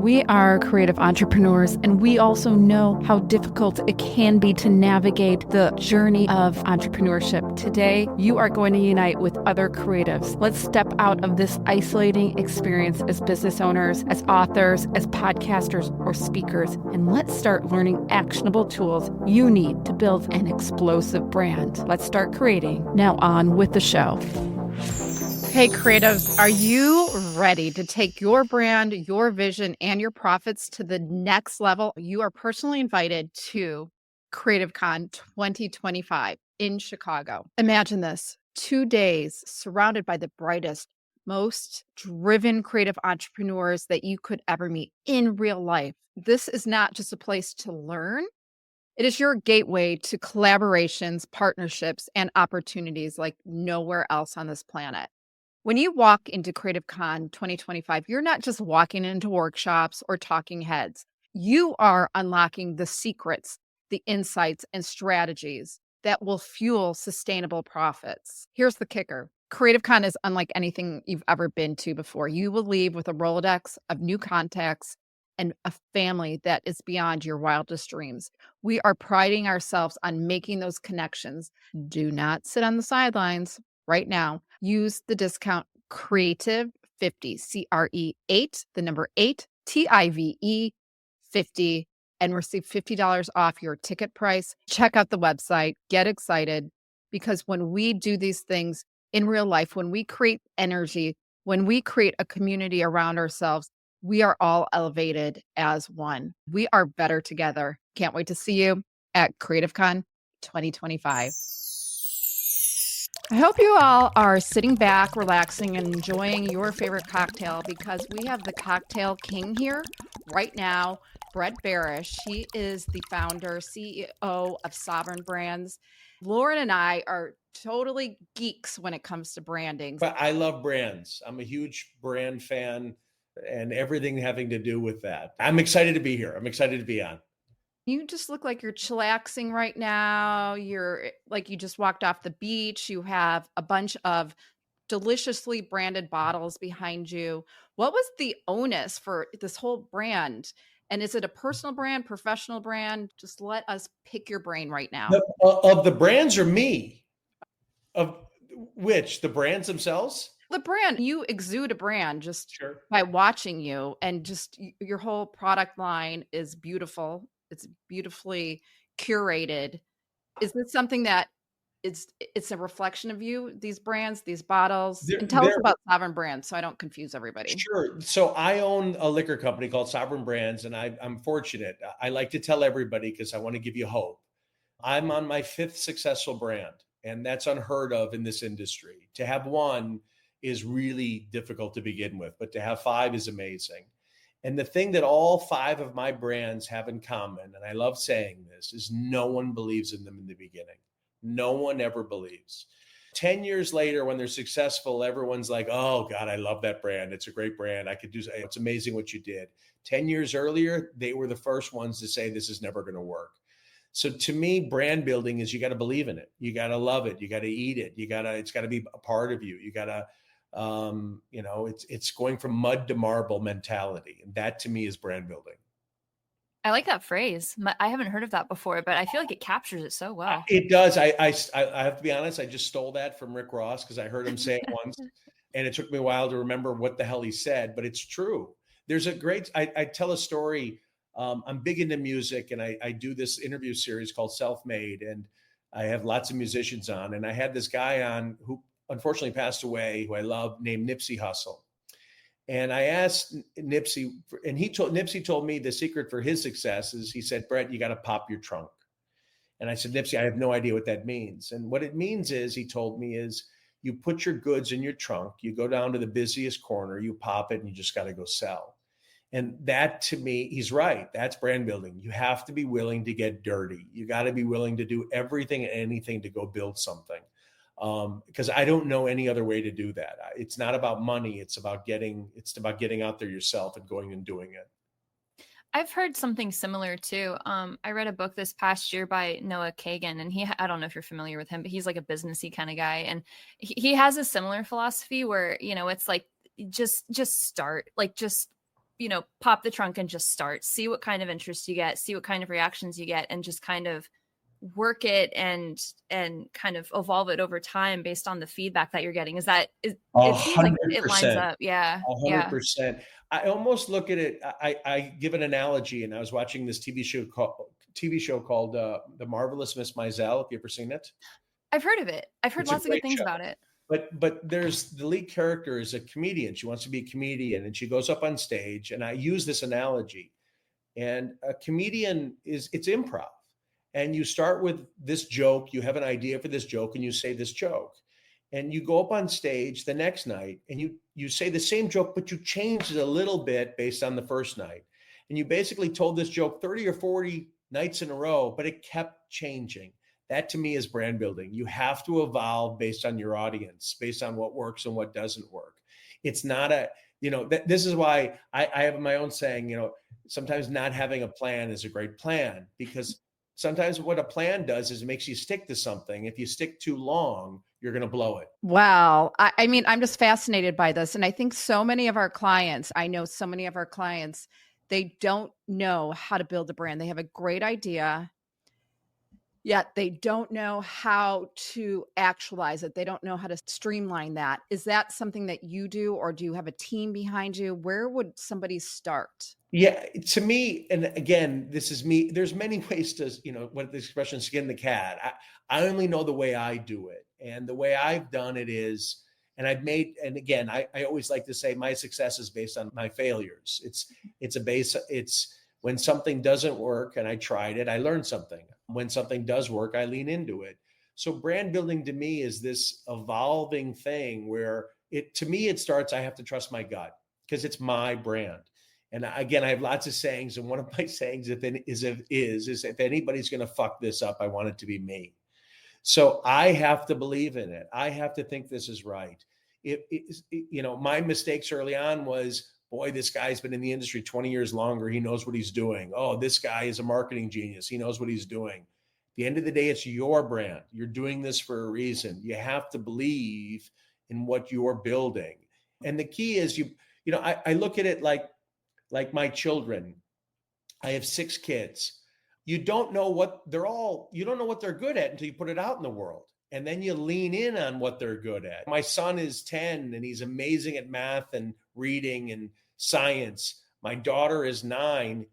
We are creative entrepreneurs, and we also know how difficult it can be to navigate the journey of entrepreneurship. Today, you are going to unite with other creatives. Let's step out of this isolating experience as business owners, as authors, as podcasters, or speakers, and let's start learning actionable tools you need to build an explosive brand. Let's start creating. Now on with the show. Hey, creatives, are you ready to take your brand, your vision, and your profits to the next level? You are personally invited to Creative Con 2025 in Chicago. Imagine this, 2 days surrounded by the brightest, most driven creative entrepreneurs that you could ever meet in real life. This is not just a place to learn. It is your gateway to collaborations, partnerships, and opportunities like nowhere else on this planet. When you walk into Creative Con 2025, you're not just walking into workshops or talking heads. You are unlocking the secrets, the insights, and strategies that will fuel sustainable profits. Here's the kicker. Creative Con is unlike anything you've ever been to before. You will leave with a Rolodex of new contacts and a family that is beyond your wildest dreams. We are priding ourselves on making those connections. Do not sit on the sidelines right now. Use the discount CREATIVE50, CRE8, the number 8, TIVE 50, and receive $50 off your ticket price. Check out the website, get excited, because when we do these things in real life, when we create energy, when we create a community around ourselves, we are all elevated as one. We are better together. Can't wait to see you at CreativeCon 2025. I hope you all are sitting back, relaxing, and enjoying your favorite cocktail, because we have the cocktail king here right now, Brett Berish. He is the founder, CEO of Sovereign Brands. Lauren and I are totally geeks when it comes to branding. But I love brands. I'm a huge brand fan and everything having to do with that. I'm excited to be here. I'm excited to be on. You just look like you're chillaxing right now. You're like you just walked off the beach. You have a bunch of deliciously branded bottles behind you. What was the onus for this whole brand? And is it a personal brand, professional brand? Just let us pick your brain right now. Of the brands or me? Of which? The brands themselves? The brand, you exude a brand just Sure. by watching you, and just your whole product line is beautiful. It's beautifully curated. Is this something that it's a reflection of you, these brands, these bottles? And tell us about Sovereign Brands so I don't confuse everybody. Sure. So I own a liquor company called Sovereign Brands, and I'm fortunate. I like to tell everybody because I want to give you hope. I'm on my 5th successful brand, and that's unheard of in this industry. To have one is really difficult to begin with, but to have 5 is amazing. And the thing that all 5 of my brands have in common, and I love saying this, is no one believes in them in the beginning. No one ever believes. 10 years later, when they're successful, everyone's like, oh God, I love that brand. It's a great brand. It's amazing what you did. 10 years earlier, they were the first ones to say, this is never going to work. So to me, brand building is you got to believe in it. You got to love it. You got to eat it. It's got to be a part of you. You got to, it's going from mud to marble mentality. And that to me is brand building. I like that phrase. I haven't heard of that before, but I feel like it captures it so well. It does. I have to be honest. I just stole that from Rick Ross because I heard him say it once, and it took me a while to remember what the hell he said. But it's true. There's a great. I tell a story. I'm big into music, and I do this interview series called Self Made, and I have lots of musicians on. And I had this guy on who unfortunately passed away, who I love, named Nipsey Hussle. And I asked Nipsey, and Nipsey told me the secret for his success is, he said, Brett, you got to pop your trunk. And I said, Nipsey, I have no idea what that means. And what it means is, he told me, is you put your goods in your trunk, you go down to the busiest corner, you pop it, and you just got to go sell. And that, to me, he's right. That's brand building. You have to be willing to get dirty. You got to be willing to do everything and anything to go build something. Because I don't know any other way to do that. It's not about money. It's about getting out there yourself and going and doing it. I've heard something similar too. I read a book this past year by Noah Kagan, and I don't know if you're familiar with him, but he's like a businessy kind of guy. And he has a similar philosophy where, it's like, just start, like, just pop the trunk and just start, see what kind of interest you get, see what kind of reactions you get, and just kind of work it and kind of evolve it over time based on the feedback that you're getting. It seems like it lines 100%. up. Yeah. 100%. I almost look at it. I give an analogy, and I was watching this TV show called The Marvelous Miss Maisel. Have you ever seen it? I've heard of it. I've heard lots of good things about it. But there's the lead character is a comedian. She wants to be a comedian, and she goes up on stage. And I use this analogy. And a comedian it's improv. And you start with this joke. You have an idea for this joke, and you say this joke. And you go up on stage the next night, and you say the same joke, but you change it a little bit based on the first night. And you basically told this joke 30 or 40 nights in a row, but it kept changing. That to me is brand building. You have to evolve based on your audience, based on what works and what doesn't work. It's not this is why I have my own saying, sometimes not having a plan is a great plan, because sometimes what a plan does is it makes you stick to something. If you stick too long, you're going to blow it. Wow. I mean, I'm just fascinated by this. And I think so many of our clients, they don't know how to build a brand. They have a great idea, yet they don't know how to actualize it. They don't know how to streamline that. Is that something that you do, or do you have a team behind you? Where would somebody start? Yeah, to me, and again, this is me. There's many ways to, what the expression skin the cat. I only know the way I do it. And the way I've done it is, and again, I always like to say my success is based on my failures. It's when something doesn't work and I tried it, I learned something. When something does work, I lean into it. So brand building to me is this evolving thing where to me, it starts, I have to trust my gut because it's my brand. And again, I have lots of sayings. And one of my sayings is if anybody's going to fuck this up, I want it to be me. So I have to believe in it. I have to think this is right. My mistakes early on was, boy, this guy's been in the industry 20 years longer. He knows what he's doing. Oh, this guy is a marketing genius. He knows what he's doing. At the end of the day, it's your brand. You're doing this for a reason. You have to believe in what you're building. And the key is I look at it like my children. I have 6 kids. You don't know what they're good at until you put it out in the world. And then you lean in on what they're good at. My son is 10 and he's amazing at math and reading and science. My daughter is 9.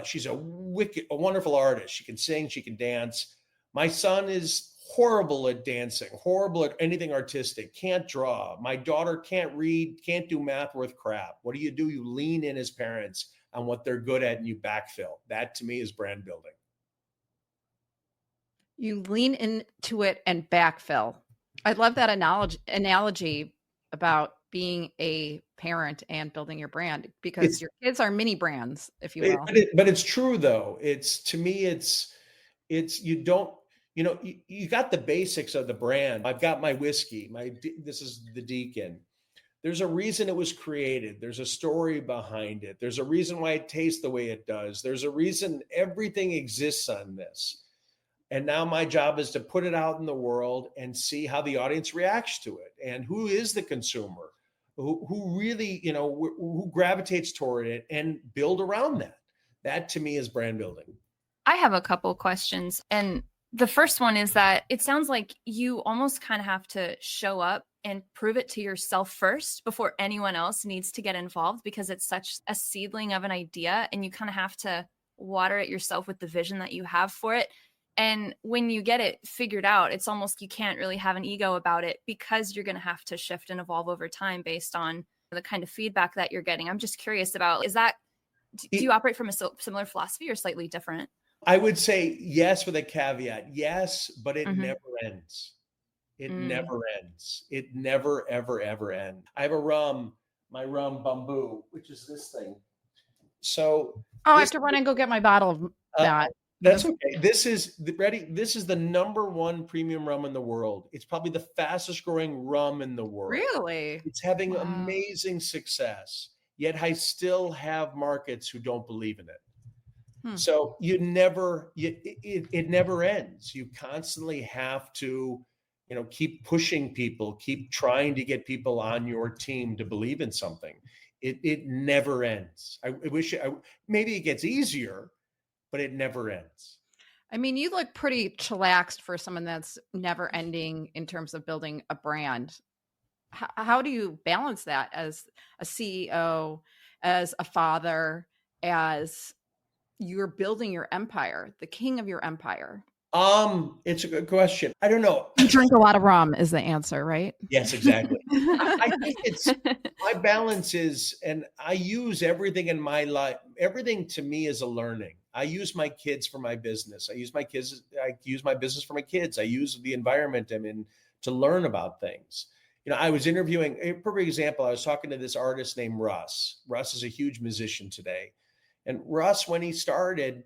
She's a wonderful artist. She can sing, she can dance. My son is horrible at dancing, horrible at anything artistic, can't draw. My daughter can't read, can't do math worth crap. What do? You lean in as parents on what they're good at and you backfill. That to me is brand building. You lean into it and backfill. I love that analogy about being a parent and building your brand, because your kids are mini brands, if you will. But it's true though. To me, you don't, you got the basics of the brand. I've got my whiskey. This is the Deacon. There's a reason it was created. There's a story behind it. There's a reason why it tastes the way it does. There's a reason everything exists on this. And now my job is to put it out in the world and see how the audience reacts to it. And who is the consumer who really, who gravitates toward it, and build around that. That to me is brand building. I have a couple questions. And the first one is that it sounds like you almost kind of have to show up and prove it to yourself first before anyone else needs to get involved, because it's such a seedling of an idea and you kind of have to water it yourself with the vision that you have for it. And when you get it figured out, it's almost, you can't really have an ego about it, because you're going to have to shift and evolve over time based on the kind of feedback that you're getting. I'm just curious about, do you operate from a similar philosophy or slightly different? I would say yes, with a caveat. Yes, but it never ends. It never ends. It never, ever, ever ends. I have my rum Bumbu, which is this thing. So I have to run and go get my bottle of that. That's okay. This is the number 1 premium rum in the world. It's probably the fastest growing rum in the world. Really? It's having amazing success. Yet I still have markets who don't believe in it. So it never ends. You constantly have to, keep pushing people, keep trying to get people on your team to believe in something. It never ends. I wish maybe it gets easier, but it never ends. I mean, you look pretty chillaxed for someone that's never ending in terms of building a brand. How do you balance that as a CEO, as a father, as you're building your empire, the king of your empire? It's a good question. I don't know. You drink a lot of rum is the answer, right? Yes, exactly. I think it's my balance is, and I use everything in my life. Everything to me is a learning. I use my kids for my business. I use my business for my kids. I use the environment I'm in to learn about things. I was interviewing a perfect example. I was talking to this artist named Russ. Russ is a huge musician today. And Russ, when he started,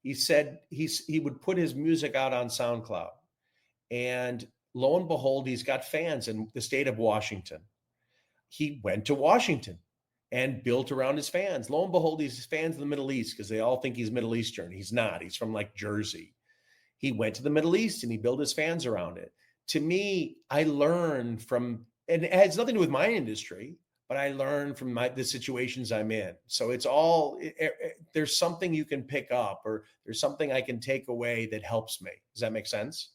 he said he would put his music out on SoundCloud. And lo and behold, he's got fans in the state of Washington. He went to Washington and built around his fans. Lo and behold, he's fans in the Middle East because they all think he's Middle Eastern. He's not. He's from like Jersey. He went to the Middle East and he built his fans around it. To me, I learn from, and it has nothing to do with my industry, but I learn from the situations I'm in. So it's all, there's something you can pick up, or there's something I can take away that helps me. Does that make sense?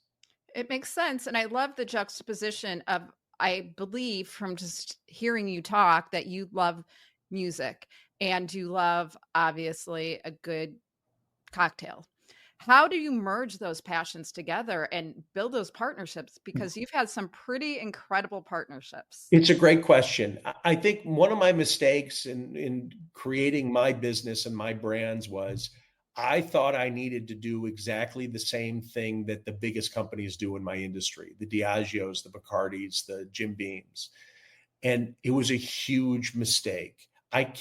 It makes sense. And I love the juxtaposition of, I believe from just hearing you talk, that you love music and you love, obviously, a good cocktail. How do you merge those passions together and build those partnerships? Because you've had some pretty incredible partnerships. It's a great question. I think one of my mistakes in creating my business and my brands was I thought I needed to do exactly the same thing that the biggest companies do in my industry, the Diageos, the Bacardis, the Jim Beams. And it was a huge mistake. I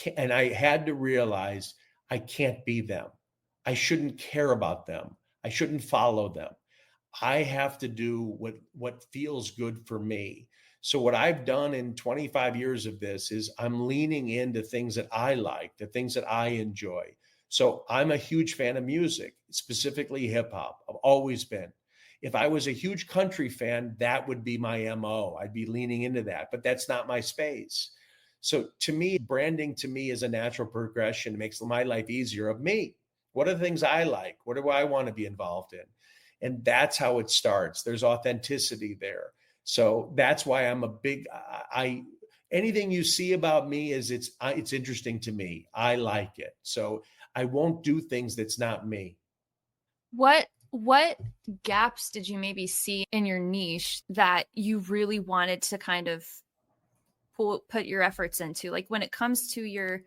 had to realize I can't be them. I shouldn't care about them. I shouldn't follow them. I have to do what feels good for me. So what I've done in 25 years of this is I'm leaning into things that I like, the things that I enjoy. So I'm a huge fan of music, specifically hip hop. I've always been. If I was a huge country fan, that would be my MO. I'd be leaning into that, but that's not my space. So to me, branding to me is a natural progression. It makes my life easier of me. What are the things I like? What do I want to be involved in? And that's how it starts. There's authenticity there. So that's why I'm a big, anything you see about me is it's interesting to me. I like it. So I won't do things that's not me. What gaps did you maybe see in your niche that you really wanted to kind of put your efforts into? Like when it comes to your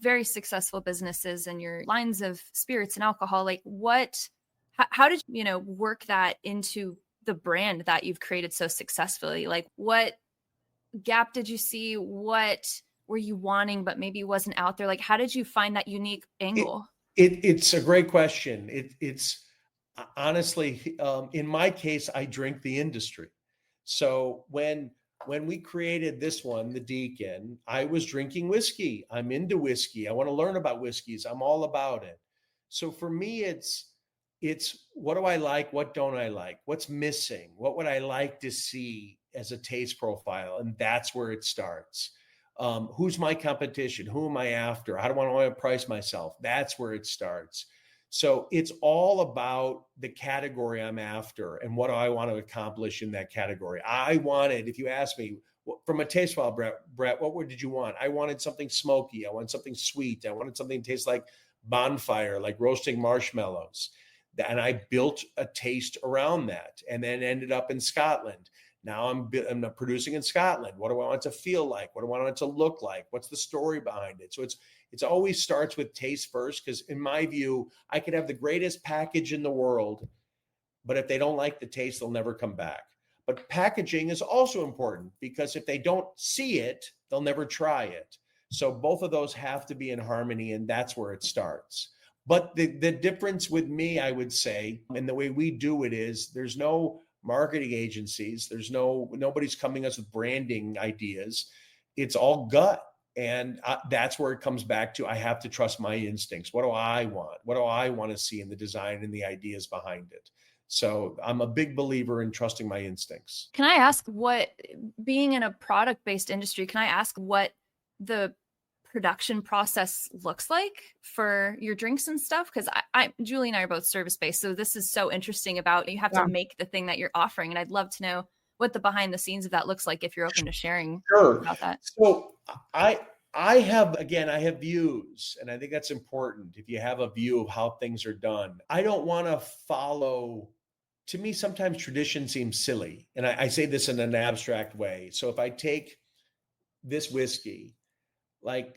very successful businesses and your lines of spirits and alcohol, like how did you work that into the brand that you've created so successfully? Like what gap did you see? What were you wanting but maybe wasn't out there? Like how did you find that unique angle? It's a great question. It's honestly, in my case, I drink the industry. So when we created this one, the Deacon, I was drinking whiskey. I'm into whiskey. I want to learn about whiskeys. I'm all about it. So for me, it's what do I like? What don't I like? What's missing? What would I like to see as a taste profile? And that's where it starts. Who's my competition? Who am I after? How do I want to price myself? That's where it starts. So it's all about the category I'm after and what do I want to accomplish in that category. I wanted, if you ask me from a taste file, Brett, what did you want? I wanted something smoky. I wanted something sweet. I wanted something that tastes like bonfire, like roasting marshmallows. And I built a taste around that and then ended up in Scotland. Now I'm producing in Scotland. What do I want it to feel like? What do I want it to look like? What's the story behind it? So it's always starts with taste first, because in my view, I could have the greatest package in the world, but if they don't like the taste, they'll never come back. But packaging is also important, because if they don't see it, they'll never try it. So both of those have to be in harmony, and that's where it starts. But the difference with me, I would say, and the way we do it is there's no marketing agencies. Nobody's coming us with branding ideas. It's all gut. And that's where it comes back to, I have to trust my instincts. What do I want? What do I want to see in the design and the ideas behind it? So I'm a big believer in trusting my instincts. Can I ask being in a product-based industry, can I ask what the production process looks like for your drinks and stuff? Because Julie and I are both service-based, so this is so interesting about you have to make the thing that you're offering. And I'd love to know what the behind the scenes of that looks like if you're open to sharing about that. So I have views, and I think that's important. If you have a view of how things are done, I don't want to follow. To me, sometimes tradition seems silly. And I say this in an abstract way. So if I take this whiskey, like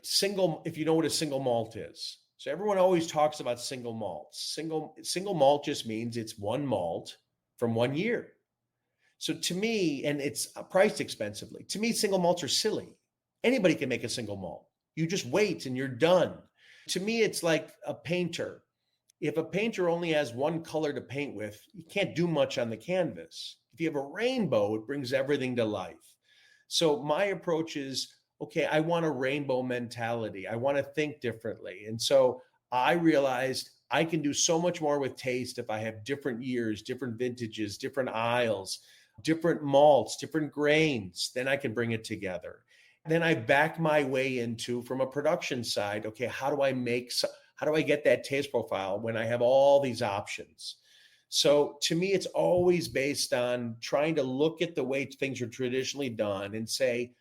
if you know what a single malt is. So everyone always talks about single malts. Single malt just means it's one malt from one year. So to me, and it's priced expensively, to me, single malts are silly. Anybody can make a single malt. You just wait and you're done. To me, it's like a painter. If a painter only has one color to paint with, you can't do much on the canvas. If you have a rainbow, it brings everything to life. So my approach is, okay, I want a rainbow mentality. I want to think differently. And so I realized I can do so much more with taste if I have different years, different vintages, different aisles, different malts, different grains, then I can bring it together. Then I back my way into, from a production side, okay, how do I get that taste profile when I have all these options? So to me, it's always based on trying to look at the way things are traditionally done and say,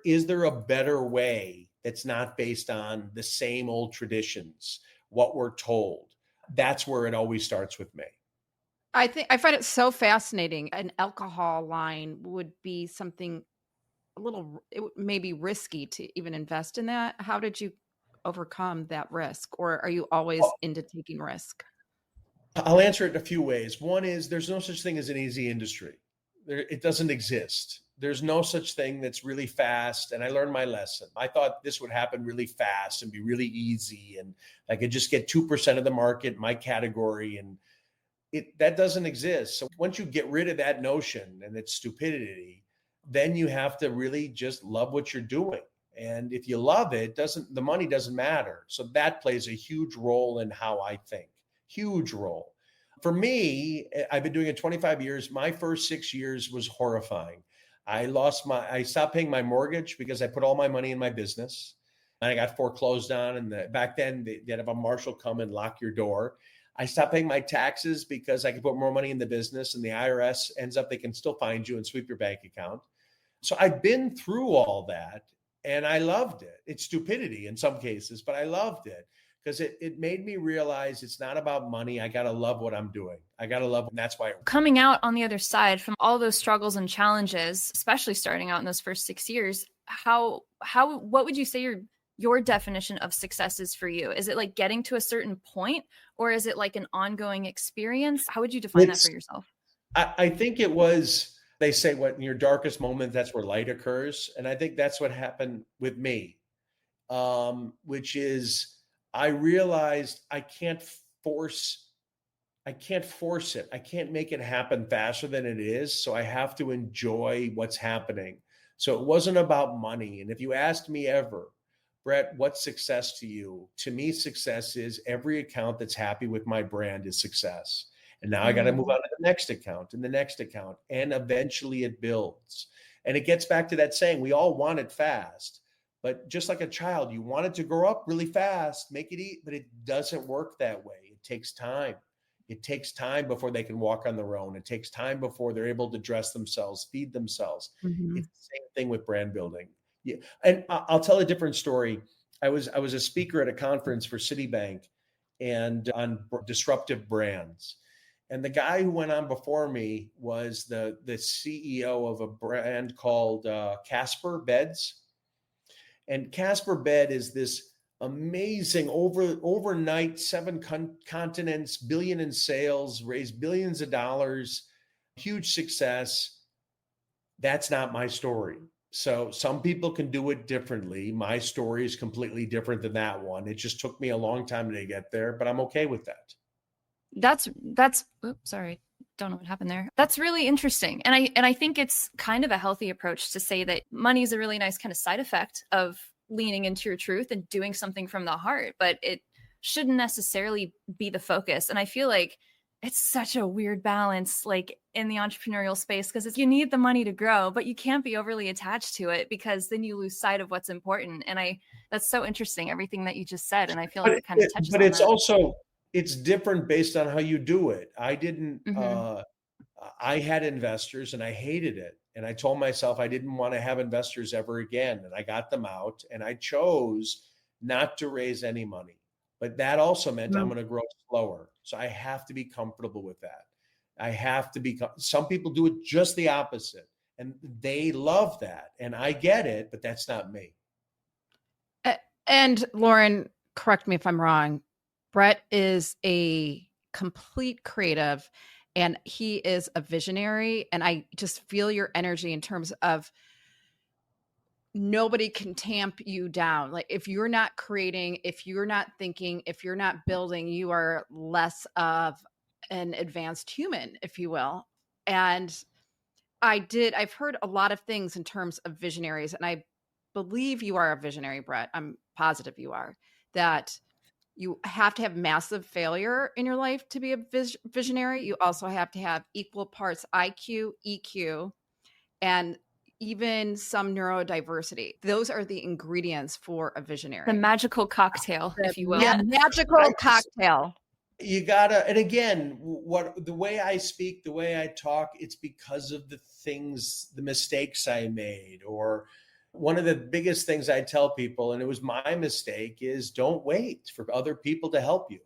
is there a better way that's not based on the same old traditions, what we're told? That's where it always starts with me. I find it so fascinating. An alcohol line would be something it may be risky to even invest in that. How did you overcome that risk? Or are you always into taking risk? I'll answer it in a few ways. One is there's no such thing as an easy industry. It doesn't exist. There's no such thing that's really fast. And I learned my lesson. I thought this would happen really fast and be really easy. And I could just get 2% of the market in my category. And that doesn't exist. So once you get rid of that notion and its stupidity, then you have to really just love what you're doing. And if you love it, the money doesn't matter. So that plays a huge role in how I think. Huge role. For me, I've been doing it 25 years. My first 6 years was horrifying. I stopped paying my mortgage because I put all my money in my business. And I got foreclosed on. And back then they'd have a marshal come and lock your door. I stopped paying my taxes because I could put more money in the business, and the IRS they can still find you and sweep your bank account. So I've been through all that and I loved it. It's stupidity in some cases, but I loved it. Because it made me realize it's not about money. I got to love what I'm doing. And that's why. Coming out on the other side from all those struggles and challenges, especially starting out in those first 6 years, what would you say your definition of success is for you? Is it like getting to a certain point, or is it like an ongoing experience? How would you define that for yourself? I think it was, they say in your darkest moment, that's where light occurs. And I think that's what happened with me, which is, I realized I can't force it. I can't make it happen faster than it is. So I have to enjoy what's happening. So it wasn't about money. And if you asked me ever, Brett, what's success to you? To me, success is every account that's happy with my brand is success. And now I got to move on to the next account and the next account. And eventually it builds. And it gets back to that saying, we all want it fast. But just like a child, you want it to grow up really fast, make it eat, but it doesn't work that way. It takes time. It takes time before they can walk on their own. It takes time before they're able to dress themselves, feed themselves. Mm-hmm. It's the same thing with brand building. Yeah. And I'll tell a different story. I was a speaker at a conference for Citibank and on disruptive brands. And the guy who went on before me was the CEO of a brand called Casper Beds. And Casper Bed is this amazing overnight 7 continents, billion in sales, raised billions of dollars, huge success. That's not my story. So some people can do it differently. My story is completely different than that one. It just took me a long time to get there, but I'm okay with that. Oops, sorry. Don't know what happened there. That's really interesting. And I think it's kind of a healthy approach to say that money is a really nice kind of side effect of leaning into your truth and doing something from the heart, but it shouldn't necessarily be the focus. And I feel like it's such a weird balance, like in the entrepreneurial space, because you need the money to grow, but you can't be overly attached to it because then you lose sight of what's important. And that's so interesting, everything that you just said. And I feel like it kind of touches But on it's that. also, it's different based on how you do it. Mm-hmm. I had investors and I hated it. And I told myself I didn't want to have investors ever again. And I got them out and I chose not to raise any money. But that also meant I'm going to grow slower. So I have to be comfortable with that. I have to be, some people do it just the opposite and they love that. And I get it, but that's not me. And Lauren, correct me if I'm wrong. Brett is a complete creative and he is a visionary. And I just feel your energy in terms of nobody can tamp you down. Like if you're not creating, if you're not thinking, if you're not building, you are less of an advanced human, if you will. And I've heard a lot of things in terms of visionaries, and I believe you are a visionary, Brett. I'm positive you are, that you have to have massive failure in your life to be a visionary. You also have to have equal parts IQ, EQ, and even some neurodiversity. Those are the ingredients for a visionary. The magical cocktail, if you will. Yeah, magical cocktail. You gotta, and again, the way I speak, the way I talk, it's because of the mistakes I made. Or one of the biggest things I tell people, and it was my mistake, is don't wait for other people to help you.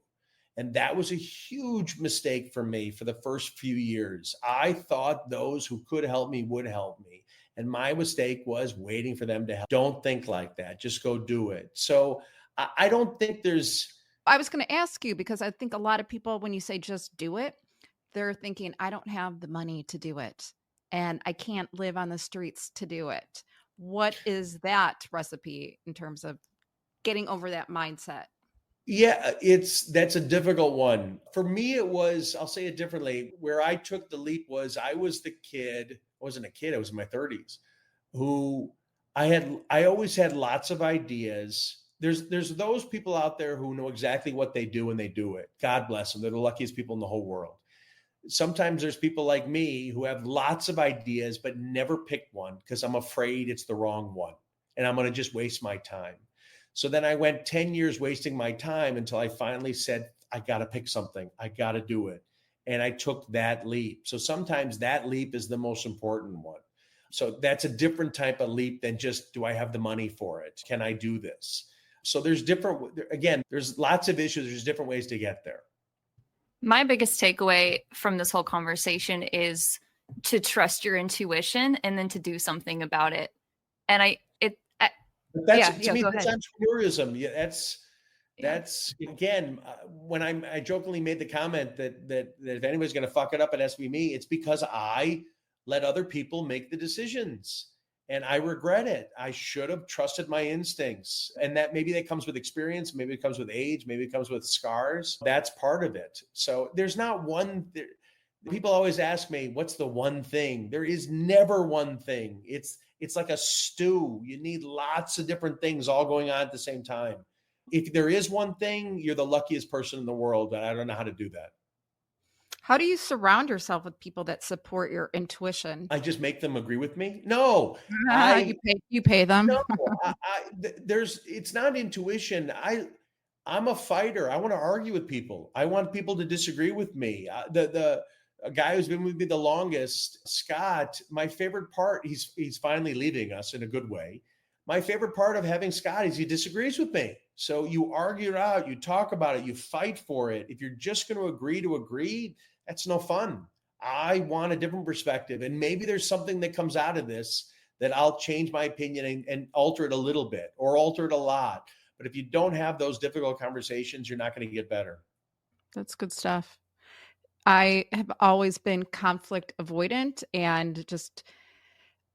And that was a huge mistake for me for the first few years. I thought those who could help me would help me. And my mistake was waiting for them to help. Don't think like that. Just go do it. So I don't think I was going to ask you, because I think a lot of people, when you say just do it, they're thinking, I don't have the money to do it and I can't live on the streets to do it. What is that recipe in terms of getting over that mindset? Yeah, that's a difficult one. For me, it was, I'll say it differently. Where I took the leap was I was the kid, I wasn't a kid, I was in my 30s, who I always had lots of ideas. There's those people out there who know exactly what they do and they do it. God bless them. They're the luckiest people in the whole world. Sometimes there's people like me who have lots of ideas, but never pick one because I'm afraid it's the wrong one and I'm going to just waste my time. So then I went 10 years wasting my time until I finally said, I got to pick something. I got to do it. And I took that leap. So sometimes that leap is the most important one. So that's a different type of leap than just, do I have the money for it? Can I do this? So there's lots of issues. There's different ways to get there. My biggest takeaway from this whole conversation is to trust your intuition and then to do something about it. And that's entrepreneurism. Yeah, that's again, when I jokingly made the comment that if anybody's going to fuck it up, it has to be me. It's because I let other people make the decisions. And I regret it. I should have trusted my instincts. And that maybe that comes with experience. Maybe it comes with age. Maybe it comes with scars. That's part of it. So there's not one. People always ask me, what's the one thing? There is never one thing. It's like a stew. You need lots of different things all going on at the same time. If there is one thing, you're the luckiest person in the world. And I don't know how to do that. How do you surround yourself with people that support your intuition? I just make them agree with me. No, you pay them. No, it's not intuition. I'm a fighter. I want to argue with people. I want people to disagree with me. The guy who's been with me the longest, Scott, my favorite part, he's finally leaving us in a good way. My favorite part of having Scott is he disagrees with me. So you argue it out, you talk about it, you fight for it. If you're just going to agree, that's no fun. I want a different perspective. And maybe there's something that comes out of this that I'll change my opinion and alter it a little bit or alter it a lot. But if you don't have those difficult conversations, you're not going to get better. That's good stuff. I have always been conflict avoidant and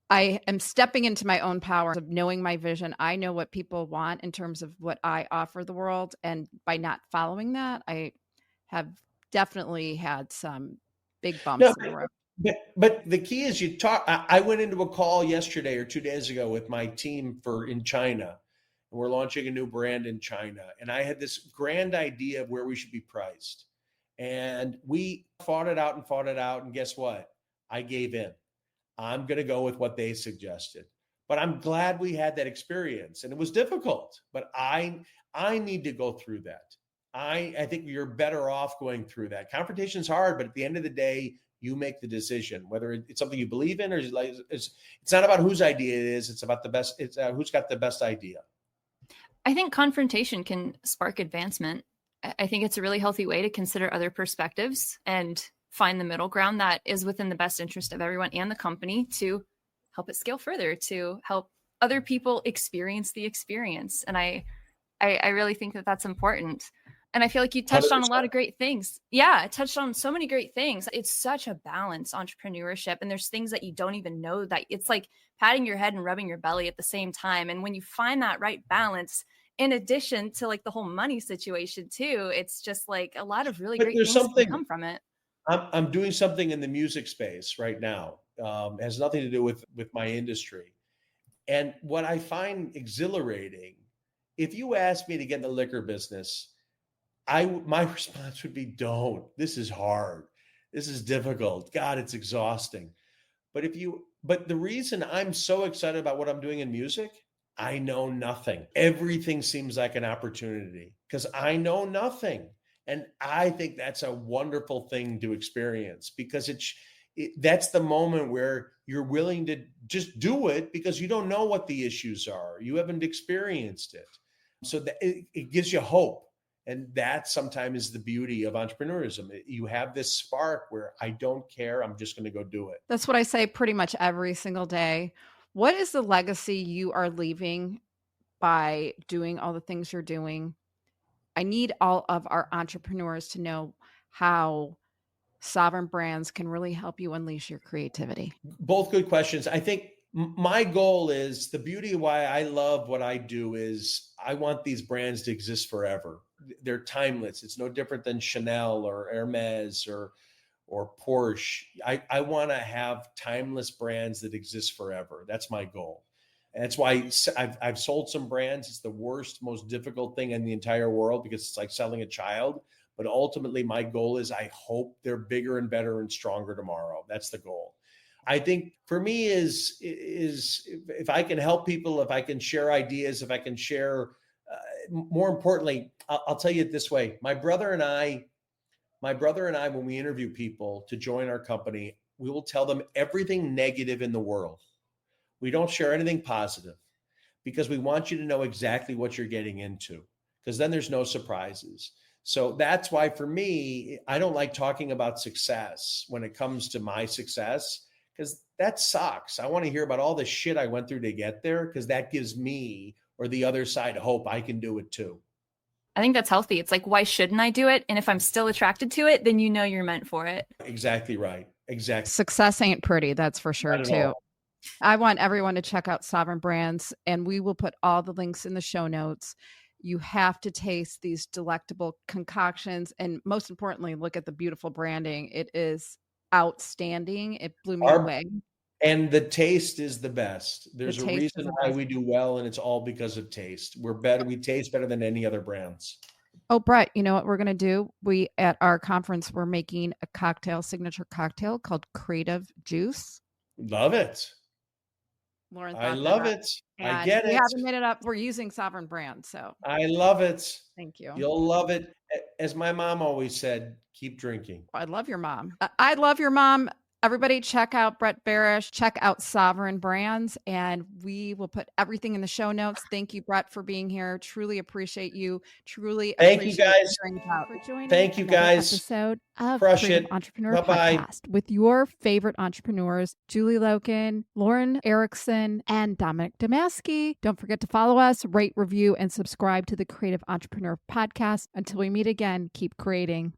I am stepping into my own power of knowing my vision. I know what people want in terms of what I offer the world. And by not following that, I have definitely had some big bumps in the road. But the key is I went into a call yesterday or 2 days ago with my team in China. And we're launching a new brand in China. And I had this grand idea of where we should be priced. And we fought it out and fought it out. And guess what? I gave in. I'm going to go with what they suggested. But I'm glad we had that experience. And it was difficult, but I need to go through that. I think you're better off going through that. Confrontation is hard, but at the end of the day, you make the decision, whether it's something you believe in or it's not about whose idea it is. It's about the best. It's who's got the best idea. I think confrontation can spark advancement. I think it's a really healthy way to consider other perspectives and find the middle ground that is within the best interest of everyone and the company to help it scale further, to help other people experience the experience. And I really think that that's important. And I feel like you touched 100%. On a lot of great things. Yeah, it touched on so many great things. It's such a balance, entrepreneurship. And there's things that you don't even know, that it's like patting your head and rubbing your belly at the same time. And when you find that right balance, in addition to like the whole money situation too, it's just like a lot of really great things can come from it. I'm doing something in the music space right now. It has nothing to do with my industry. And what I find exhilarating, if you ask me to get in the liquor business, my response would be, don't. This is hard. This is difficult. God, it's exhausting. But the reason I'm so excited about what I'm doing in music, I know nothing. Everything seems like an opportunity because I know nothing. And I think that's a wonderful thing to experience, because that's the moment where you're willing to just do it because you don't know what the issues are. You haven't experienced it. So that it gives you hope. And that sometimes is the beauty of entrepreneurism. You have this spark where I don't care. I'm just going to go do it. That's what I say pretty much every single day. What is the legacy you are leaving by doing all the things you're doing? I need all of our entrepreneurs to know how Sovereign Brands can really help you unleash your creativity. Both good questions. I think my goal is, the beauty of why I love what I do is I want these brands to exist forever. They're timeless. It's no different than Chanel or Hermes or Porsche. I want to have timeless brands that exist forever. That's my goal. And that's why I've sold some brands. It's the worst, most difficult thing in the entire world because it's like selling a child. But ultimately, my goal is I hope they're bigger and better and stronger tomorrow. That's the goal. I think for me is if I can help people, if I can share ideas, if I can share, more importantly, I'll tell you it this way. My brother and I, when we interview people to join our company, we will tell them everything negative in the world. We don't share anything positive because we want you to know exactly what you're getting into, because then there's no surprises. So that's why for me, I don't like talking about success when it comes to my success, because that sucks. I want to hear about all the shit I went through to get there, because that gives me or the other side hope I can do it too. I think that's healthy. It's like, why shouldn't I do it? And if I'm still attracted to it, then you know you're meant for it. Exactly right. Exactly. Success ain't pretty. That's for sure too. I want everyone to check out Sovereign Brands, and we will put all the links in the show notes. You have to taste these delectable concoctions. And most importantly, look at the beautiful branding. It is outstanding. It blew me away. And the taste is the best. There's a reason why we do well, and it's all because of taste. We're better. We taste better than any other brands. Oh, Brett, you know what we're going to do? At our conference, we're making a signature cocktail called Creative Juice. Love it. Lauren, I love it. I get it. We haven't made it up. We're using Sovereign Brands. So I love it. Thank you. You'll love it. As my mom always said, keep drinking. I love your mom. I love your mom. Everybody check out Brett Berish, check out Sovereign Brands, and we will put everything in the show notes. Thank you, Brett, for being here. Truly appreciate you. Thank you guys for joining. Thank you guys. Episode of Crush Creative it. Entrepreneur Bye-bye. Podcast with your favorite entrepreneurs, Julie Lokun, Lauren Erickson, and Dominic Damaski. Don't forget to follow us, rate, review, and subscribe to the Creative Entrepreneur Podcast. Until we meet again, keep creating.